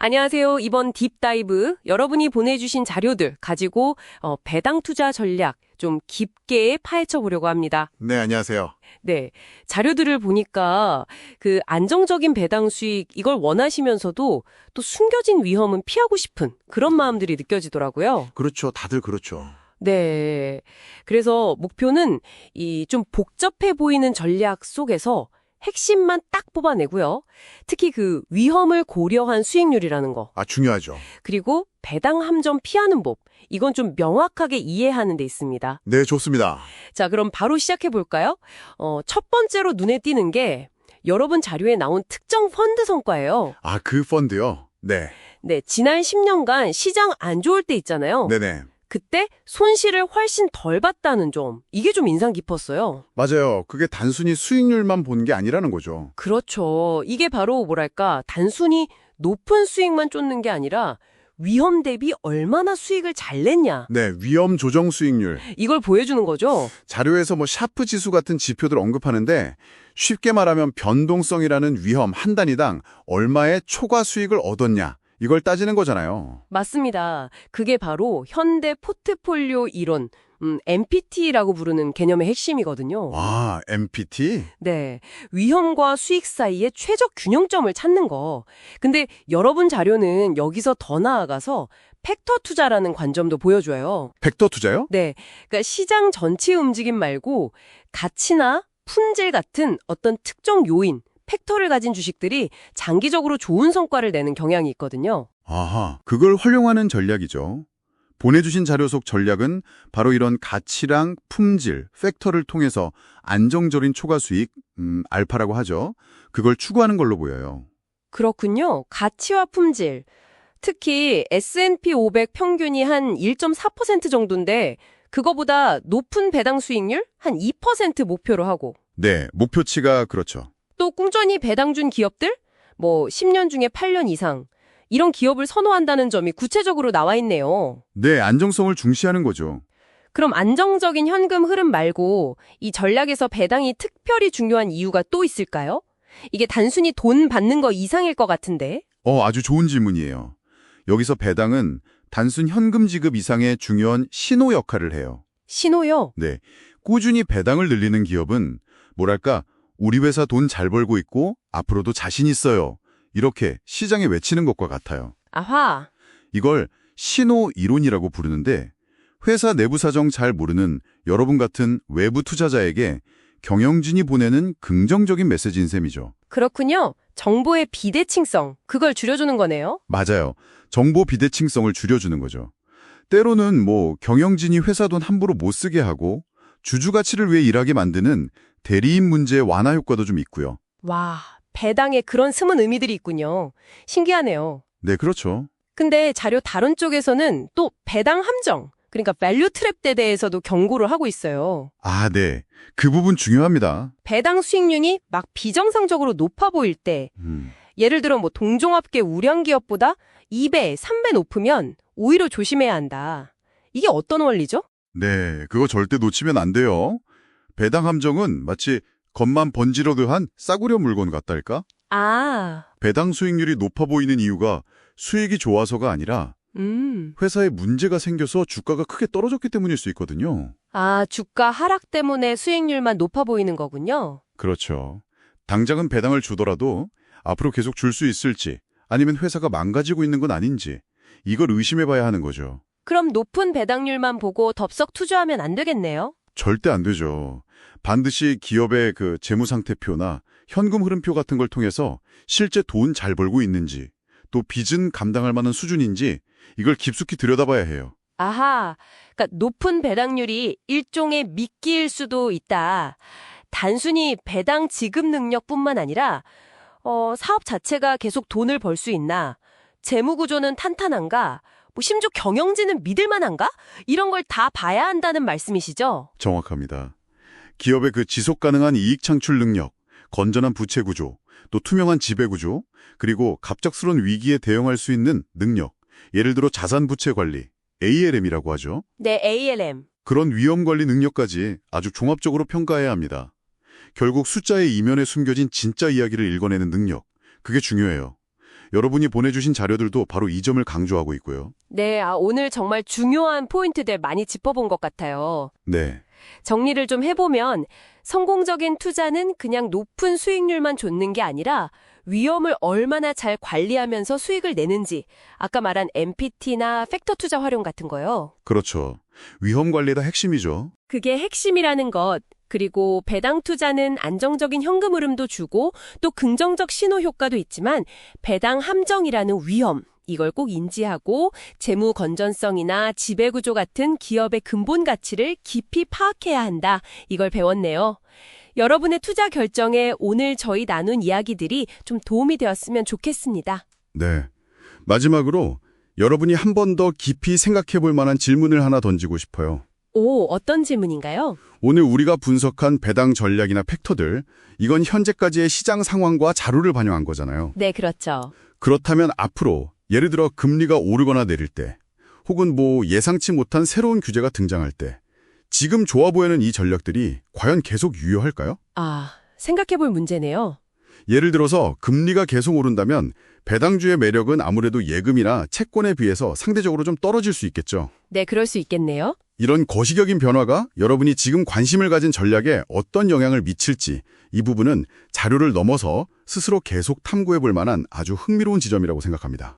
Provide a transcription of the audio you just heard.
안녕하세요. 이번 딥다이브 여러분이 보내주신 자료들 가지고 배당 투자 전략 좀 깊게 파헤쳐 보려고 합니다. 네, 안녕하세요. 네, 자료들을 보니까 그 안정적인 배당 수익 이걸 원하시면서도 또 숨겨진 위험은 피하고 싶은 그런 마음들이 느껴지더라고요. 그렇죠. 다들 그렇죠. 네, 그래서 목표는 이 좀 복잡해 보이는 전략 속에서 핵심만 딱 뽑아내고요. 특히 그 위험을 고려한 수익률이라는 거. 중요하죠. 그리고 배당 함정 피하는 법. 이건 좀 명확하게 이해하는 데 있습니다. 네, 좋습니다. 자, 그럼 바로 시작해 볼까요? 첫 번째로 눈에 띄는 게 여러분 자료에 나온 특정 펀드 성과예요. 그 펀드요? 네. 네, 지난 10년간 시장 안 좋을 때 있잖아요. 네네. 그때 손실을 훨씬 덜 봤다는 점. 이게 좀 인상 깊었어요. 맞아요. 그게 단순히 수익률만 본 게 아니라는 거죠. 그렇죠. 이게 바로 뭐랄까, 단순히 높은 수익만 쫓는 게 아니라 위험 대비 얼마나 수익을 잘 냈냐. 네, 위험 조정 수익률. 이걸 보여주는 거죠. 자료에서 샤프 지수 같은 지표들 언급하는데 쉽게 말하면 변동성이라는 위험 한 단위당 얼마의 초과 수익을 얻었냐. 이걸 따지는 거잖아요. 맞습니다. 그게 바로 현대 포트폴리오 이론, MPT라고 부르는 개념의 핵심이거든요. MPT? 네, 위험과 수익 사이의 최적 균형점을 찾는 거. 근데 여러분 자료는 여기서 더 나아가서 팩터 투자라는 관점도 보여줘요. 벡터 투자요? 네, 그러니까 시장 전체 움직임 말고 가치나 품질 같은 어떤 특정 요인, 팩터를 가진 주식들이 장기적으로 좋은 성과를 내는 경향이 있거든요. 그걸 활용하는 전략이죠. 보내주신 자료 속 전략은 바로 이런 가치랑 품질, 팩터를 통해서 안정적인 초과 수익, 알파라고 하죠. 그걸 추구하는 걸로 보여요. 그렇군요. 가치와 품질. 특히 S&P 500 평균이 한 1.4% 정도인데 그거보다 높은 배당 수익률 한 2% 목표로 하고. 네, 목표치가 그렇죠. 또 꿍전이 배당 준 기업들? 10년 중에 8년 이상. 이런 기업을 선호한다는 점이 구체적으로 나와 있네요. 네, 안정성을 중시하는 거죠. 그럼 안정적인 현금 흐름 말고 이 전략에서 배당이 특별히 중요한 이유가 또 있을까요? 이게 단순히 돈 받는 거 이상일 것 같은데. 아주 좋은 질문이에요. 여기서 배당은 단순 현금 지급 이상의 중요한 신호 역할을 해요. 신호요? 네, 꾸준히 배당을 늘리는 기업은 뭐랄까, 우리 회사 돈 잘 벌고 있고 앞으로도 자신 있어요. 이렇게 시장에 외치는 것과 같아요. 아하. 이걸 신호 이론이라고 부르는데 회사 내부 사정 잘 모르는 여러분 같은 외부 투자자에게 경영진이 보내는 긍정적인 메시지인 셈이죠. 그렇군요. 정보의 비대칭성, 그걸 줄여주는 거네요. 맞아요. 정보 비대칭성을 줄여주는 거죠. 때로는 경영진이 회사 돈 함부로 못 쓰게 하고 주주 가치를 위해 일하게 만드는 대리인 문제 완화 효과도 좀 있고요. 와, 배당에 그런 숨은 의미들이 있군요. 신기하네요. 네, 그렇죠. 근데 자료 다른 쪽에서는 또 배당 함정, 그러니까 밸류 트랩에 대해서도 경고를 하고 있어요. 네. 그 부분 중요합니다. 배당 수익률이 막 비정상적으로 높아 보일 때, 예를 들어 동종업계 우량 기업보다 2배, 3배 높으면 오히려 조심해야 한다. 이게 어떤 원리죠? 네, 그거 절대 놓치면 안 돼요. 배당 함정은 마치 겉만 번지르르한 싸구려 물건 같달까? 배당 수익률이 높아 보이는 이유가 수익이 좋아서가 아니라 회사에 문제가 생겨서 주가가 크게 떨어졌기 때문일 수 있거든요. 주가 하락 때문에 수익률만 높아 보이는 거군요. 그렇죠. 당장은 배당을 주더라도 앞으로 계속 줄 수 있을지 아니면 회사가 망가지고 있는 건 아닌지 이걸 의심해봐야 하는 거죠. 그럼 높은 배당률만 보고 덥석 투자하면 안 되겠네요? 절대 안 되죠. 반드시 기업의 그 재무상태표나 현금 흐름표 같은 걸 통해서 실제 돈 잘 벌고 있는지 또 빚은 감당할 만한 수준인지 이걸 깊숙이 들여다봐야 해요. 그러니까 높은 배당률이 일종의 미끼일 수도 있다. 단순히 배당 지급 능력뿐만 아니라 사업 자체가 계속 돈을 벌 수 있나, 재무 구조는 탄탄한가, 심지어 경영진은 믿을 만한가? 이런 걸 다 봐야 한다는 말씀이시죠? 정확합니다. 기업의 그 지속 가능한 이익 창출 능력, 건전한 부채 구조, 또 투명한 지배 구조, 그리고 갑작스러운 위기에 대응할 수 있는 능력, 예를 들어 자산 부채 관리, ALM이라고 하죠. 네, ALM. 그런 위험 관리 능력까지 아주 종합적으로 평가해야 합니다. 결국 숫자의 이면에 숨겨진 진짜 이야기를 읽어내는 능력, 그게 중요해요. 여러분이 보내주신 자료들도 바로 이 점을 강조하고 있고요. 네, 오늘 정말 중요한 포인트들 많이 짚어본 것 같아요. 네. 정리를 좀 해보면 성공적인 투자는 그냥 높은 수익률만 좇는 게 아니라 위험을 얼마나 잘 관리하면서 수익을 내는지, 아까 말한 MPT나 팩터 투자 활용 같은 거요. 그렇죠. 위험 관리가 핵심이죠. 그게 핵심이라는 것. 그리고 배당 투자는 안정적인 현금 흐름도 주고 또 긍정적 신호 효과도 있지만 배당 함정이라는 위험, 이걸 꼭 인지하고 재무 건전성이나 지배구조 같은 기업의 근본 가치를 깊이 파악해야 한다. 이걸 배웠네요. 여러분의 투자 결정에 오늘 저희 나눈 이야기들이 좀 도움이 되었으면 좋겠습니다. 네. 마지막으로 여러분이 한 번 더 깊이 생각해 볼 만한 질문을 하나 던지고 싶어요. 오, 어떤 질문인가요? 오늘 우리가 분석한 배당 전략이나 팩터들, 이건 현재까지의 시장 상황과 자료를 반영한 거잖아요. 네, 그렇죠. 그렇다면 앞으로 예를 들어 금리가 오르거나 내릴 때, 혹은 예상치 못한 새로운 규제가 등장할 때, 지금 좋아 보이는 이 전략들이 과연 계속 유효할까요? 생각해볼 문제네요. 예를 들어서 금리가 계속 오른다면 배당주의 매력은 아무래도 예금이나 채권에 비해서 상대적으로 좀 떨어질 수 있겠죠. 네, 그럴 수 있겠네요. 이런 거시적인 변화가 여러분이 지금 관심을 가진 전략에 어떤 영향을 미칠지 이 부분은 자료를 넘어서 스스로 계속 탐구해 볼 만한 아주 흥미로운 지점이라고 생각합니다.